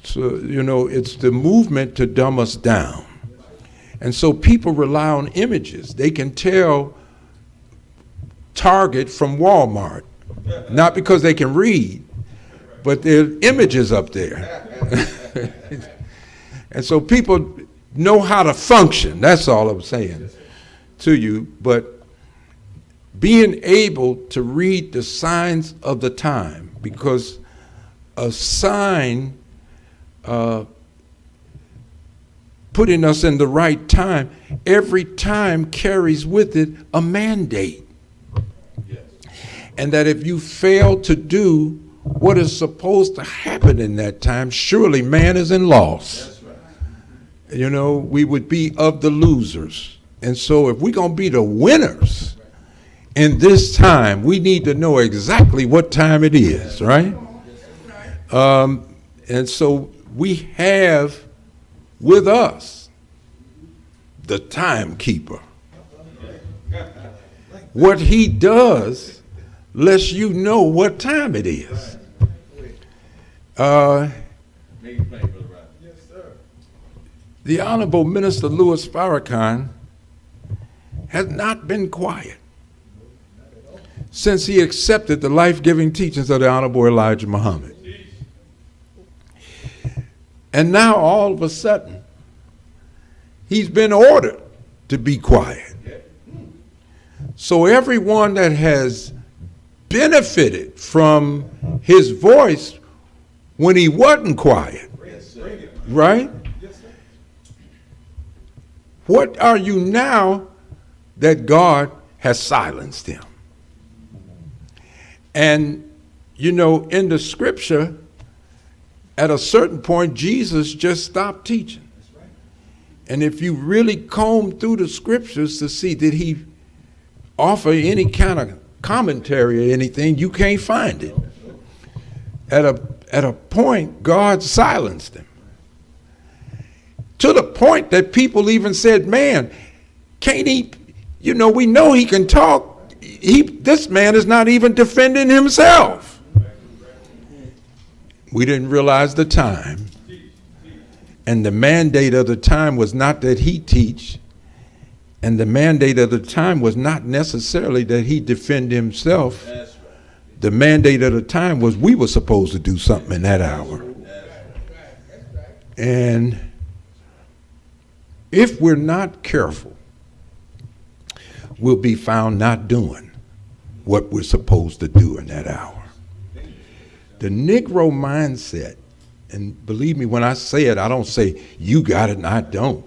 So, you know, it's the movement to dumb us down. And so people rely on images. They can tell Target from Walmart, not because they can read, but there are images up there. And so people know how to function. That's all I'm saying to you. But being able to read the signs of the time, because a sign putting us in the right time, every time carries with it a mandate. Yes. And that if you fail to do what is supposed to happen in that time, surely man is in loss. That's right. You know, we would be of the losers. And so if we're going to be the winners in this time, we need to know exactly what time it is, right? And so we have with us the timekeeper. What he does lets you know what time it is. The Honorable Minister Louis Farrakhan has not been quiet since he accepted the life-giving teachings of the Honorable Elijah Muhammad. And now all of a sudden, he's been ordered to be quiet. So everyone that has benefited from his voice when he wasn't quiet, right? What are you now that God has silenced him? And, you know, in the scripture, at a certain point, Jesus just stopped teaching. And if you really comb through the scriptures to see, did he offer any kind of commentary or anything, you can't find it. At a point, God silenced him. To the point that people even said, man, can't he, you know, we know he can talk. This man is not even defending himself. We didn't realize the time. And the mandate of the time was not that he teach. And the mandate of the time was not necessarily that he defend himself. The mandate of the time was we were supposed to do something in that hour. And if we're not careful, we'll be found not doing what we're supposed to do in that hour. The Negro mindset, and believe me when I say it, I don't say you got it and I don't.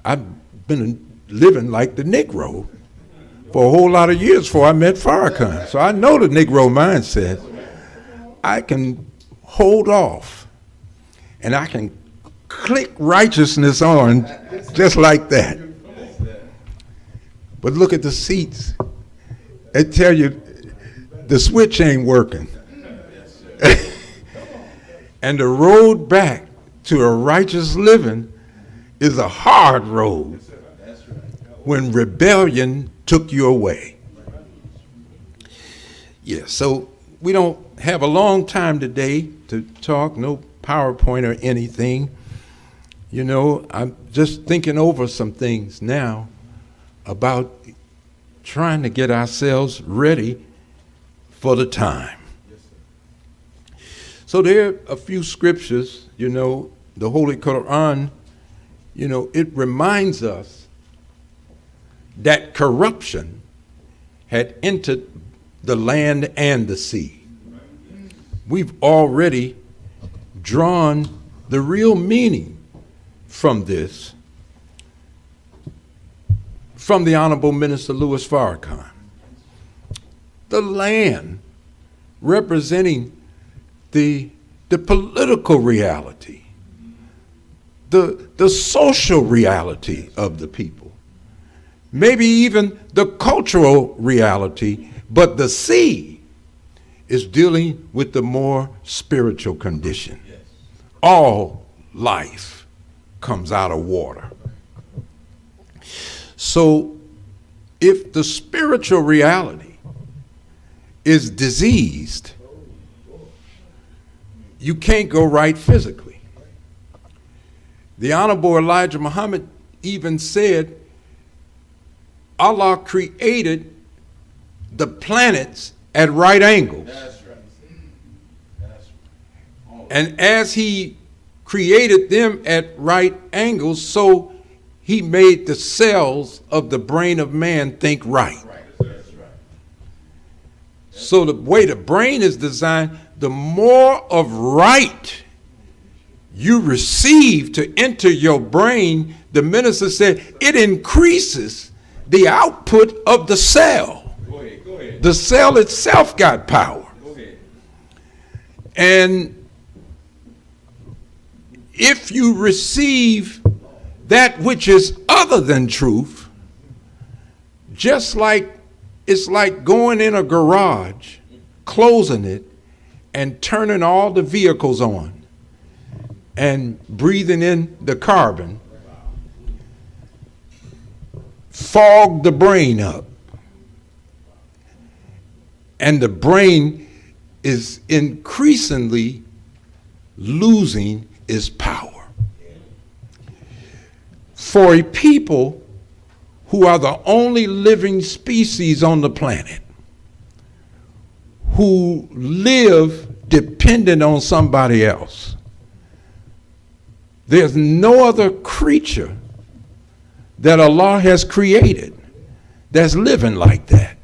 I've been living like the Negro for a whole lot of years before I met Farrakhan. So I know the Negro mindset. I can hold off and I can click righteousness on just like that. But look at the seats. They tell you the switch ain't working. And the road back to a righteous living is a hard road when rebellion took you away. Yeah, so we don't have a long time today to talk, no PowerPoint or anything. You know, I'm just thinking over some things now about trying to get ourselves ready for the time. So there are a few scriptures, you know, the Holy Quran, you know, it reminds us that corruption had entered the land and the sea. We've already drawn the real meaning from this from the Honorable Minister Louis Farrakhan. The land representing the political reality, the social reality of the people, maybe even the cultural reality, but the sea is dealing with the more spiritual condition. Yes. All life comes out of water. So if the spiritual reality is diseased, you can't go right physically. The Honorable Elijah Muhammad even said Allah created the planets at right angles. That's right. That's right. And as he created them at right angles, so he made the cells of the brain of man think right. That's right. So the way the brain is designed, the more of right you receive to enter your brain, the minister said, it increases the output of the cell. Go ahead. The cell itself got power. Go ahead. And if you receive that which is other than truth, just like it's like going in a garage, closing it, and turning all the vehicles on and breathing in the carbon, fog the brain up. And the brain is increasingly losing its power. For a people who are the only living species on the planet, who live dependent on somebody else, there's no other creature that Allah has created that's living like that.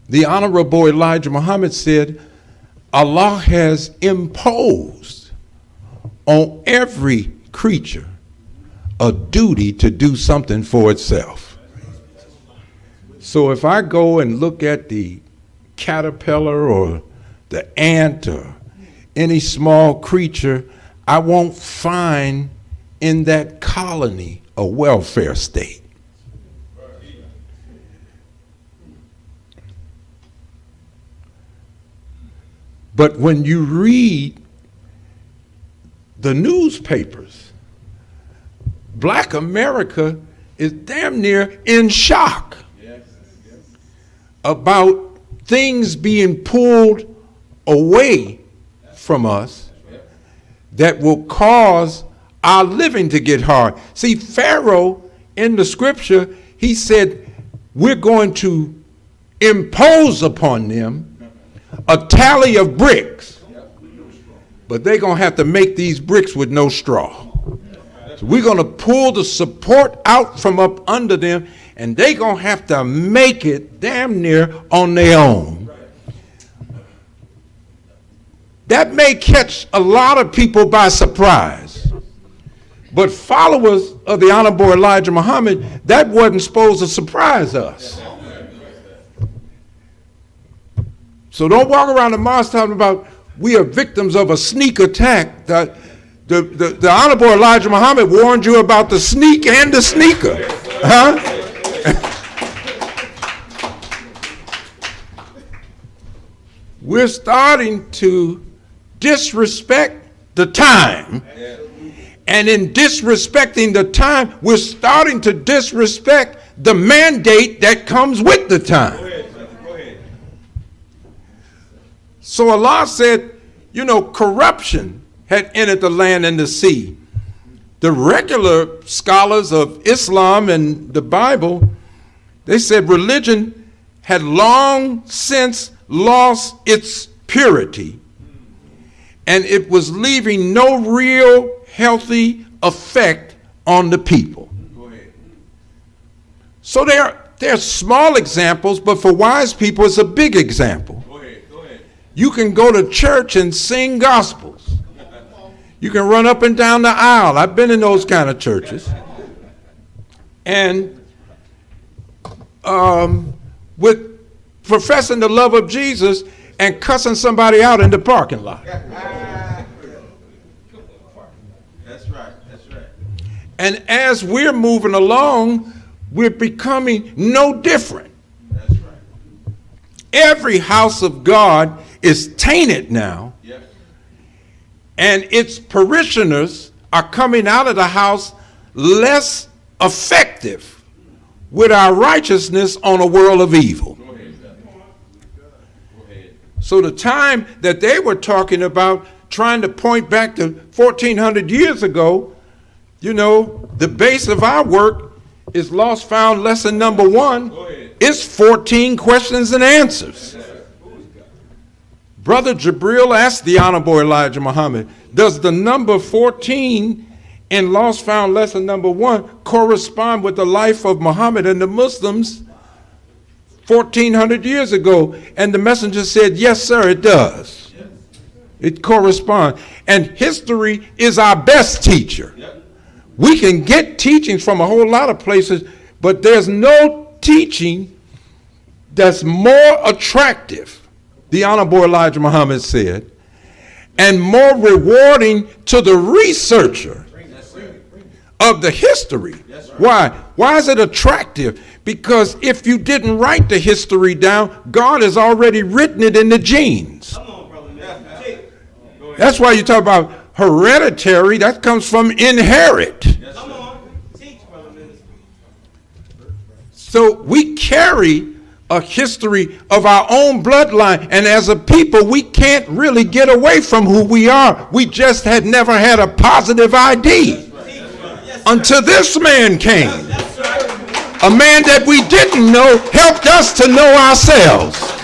The Honorable Elijah Muhammad said, Allah has imposed on every creature a duty to do something for itself. So if I go and look at the caterpillar or the ant or any small creature, I won't find in that colony a welfare state. But when you read the newspapers, Black America is damn near in shock about things being pulled away from us that will cause our living to get hard. See, Pharaoh in the scripture, he said, we're going to impose upon them a tally of bricks, but they're going to have to make these bricks with no straw. So we're going to pull the support out from up under them, and they're going to have to make it damn near on their own. That may catch a lot of people by surprise, but followers of the Honorable Elijah Muhammad, that wasn't supposed to surprise us. So don't walk around the mosque talking about we are victims of a sneak attack. The Honorable Elijah Muhammad warned you about the sneak and the sneaker. Huh? We're starting to disrespect the time. And in disrespecting the time, we're starting to disrespect the mandate that comes with the time. So Allah said, you know, corruption had entered the land and the sea. The regular scholars of Islam and the Bible, they said religion had long since lost its purity, and it was leaving no real healthy effect on the people. So there are small examples, but for wise people, it's a big example. You can go to church and sing gospels. You can run up and down the aisle. I've been in those kind of churches. And with professing the love of Jesus and cussing somebody out in the parking lot. That's right. That's right. And as we're moving along, we're becoming no different. That's right. Every house of God is tainted now. Yep. And its parishioners are coming out of the house less effective with our righteousness on a world of evil. Go ahead. So the time that they were talking about trying to point back to 1400 years ago, you know, the base of our work is Lost Found lesson number 1. It's 14 questions and answers. Brother Jabril asked the Honorable Elijah Muhammad, does the number 14 in Lost Found lesson number 1 correspond with the life of Muhammad and the Muslims 1400 years ago? And the messenger said, yes, sir, it does. It corresponds. And history is our best teacher. We can get teachings from a whole lot of places, but there's no teaching that's more attractive, the Honorable Elijah Muhammad said, and more rewarding to the researcher of the history. Why? Why is it attractive? Because if you didn't write the history down, God has already written it in the genes. That's why you talk about hereditary. That comes from inherit. So we carry a history of our own bloodline, and as a people, we can't really get away from who we are. We just had never had a positive ID until this man came. A man that we didn't know helped us to know ourselves.